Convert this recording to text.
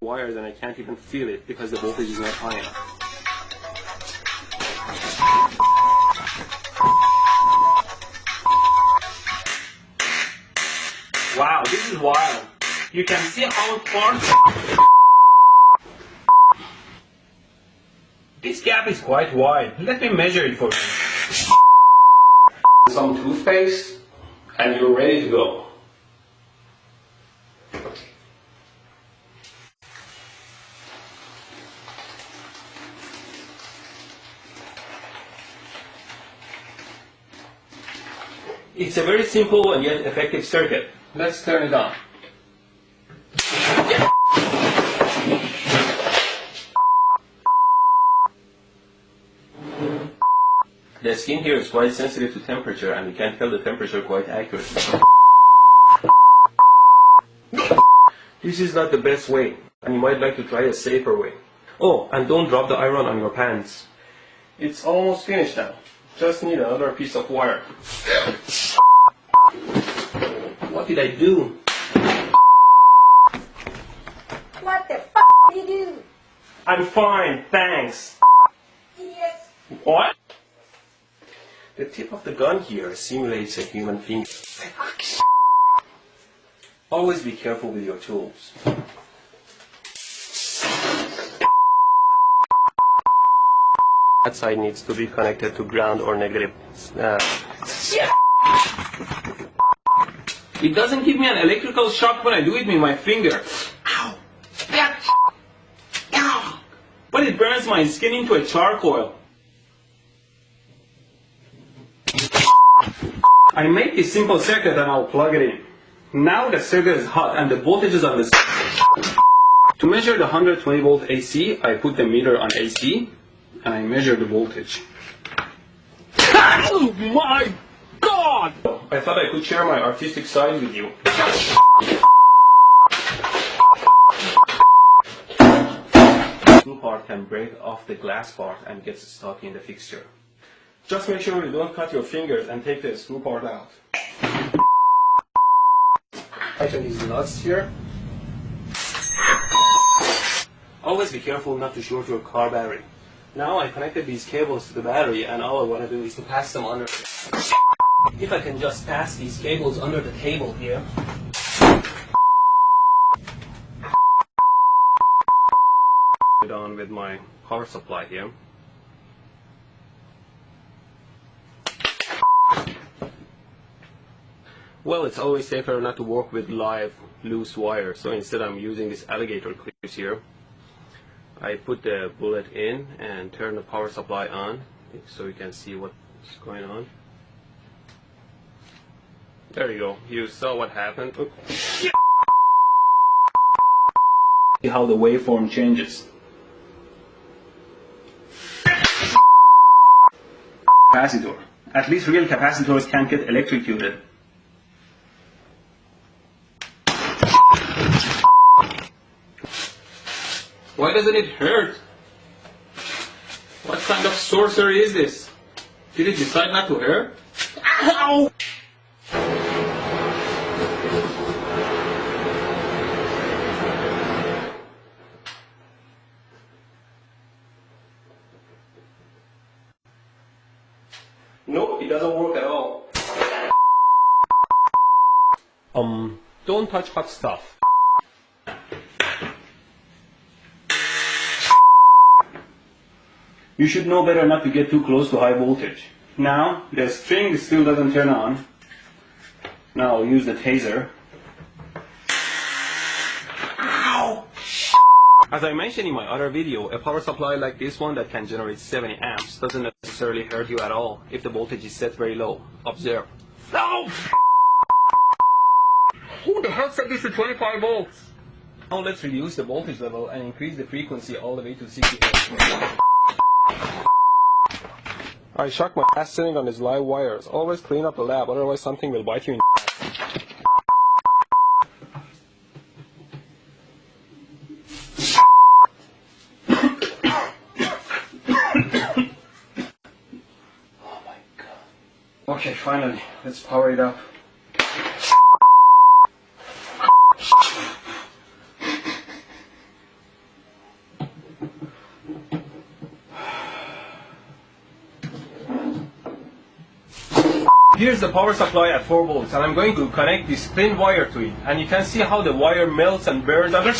wires and I can't even feel it because the voltage is not high enough. Wow, this is wild. You can see how far this gap is quite wide. Let me measure it for you. Some toothpaste and you're ready to go. It's a very simple and yet effective circuit. Let's turn it on. The skin here is quite sensitive to temperature and you can tell the temperature quite accurately. This is not the best way and you might like to try a safer way. Oh, and don't drop the iron on your pants. It's almost finished now. Just need another piece of wire. What did I do? What the f*** did you do? I'm fine, thanks. Yes. What? The tip of the gun here simulates a human finger. Always be careful with your tools. That side needs to be connected to ground or negative. It doesn't give me an electrical shock when I do it with my finger. Ow! Ow! But it burns my skin into a charcoal. I make this simple circuit and I'll plug it in. Now the circuit is hot and the voltage is on the... To measure the 120 volt AC, I put the meter on AC and I measure the voltage. Oh my God! I thought I could share my artistic side with you. The screw part can break off the glass part and gets stuck in the fixture. Just make sure you don't cut your fingers and take the screw part out. Tighten these nuts here. Always be careful not to short your car battery. Now I connected these cables to the battery and all I want to do is to pass them under. If I can just pass these cables under the table here. Put on with my power supply here. Well, it's always safer not to work with live, loose wire, so instead I'm using this alligator clips here. I put the bullet in and turn the power supply on so you can see what's going on. There you go, you saw what happened. Oh. See how the waveform changes. Capacitor. At least real capacitors can't get electrocuted. Why doesn't it hurt? What kind of sorcery is this? Did it decide not to hurt? Ow! Nope, it doesn't work at all. Don't touch hot stuff. You should know better not to get too close to high voltage. Now, the string still doesn't turn on. Now I'll use the taser. Ow! As I mentioned in my other video, a power supply like this one that can generate 70 amps doesn't necessarily hurt you at all if the voltage is set very low. Observe. No! Who the hell set this to 25 volts? Now let's reduce the voltage level and increase the frequency all the way to 60 Hz. I shocked my ass sitting on these live wires. Always clean up the lab, otherwise something will bite you in the ass. Oh my God. Okay, finally, let's power it up. Here's the power supply at 4 volts, and I'm going to connect this thin wire to it, and you can see how the wire melts and burns under.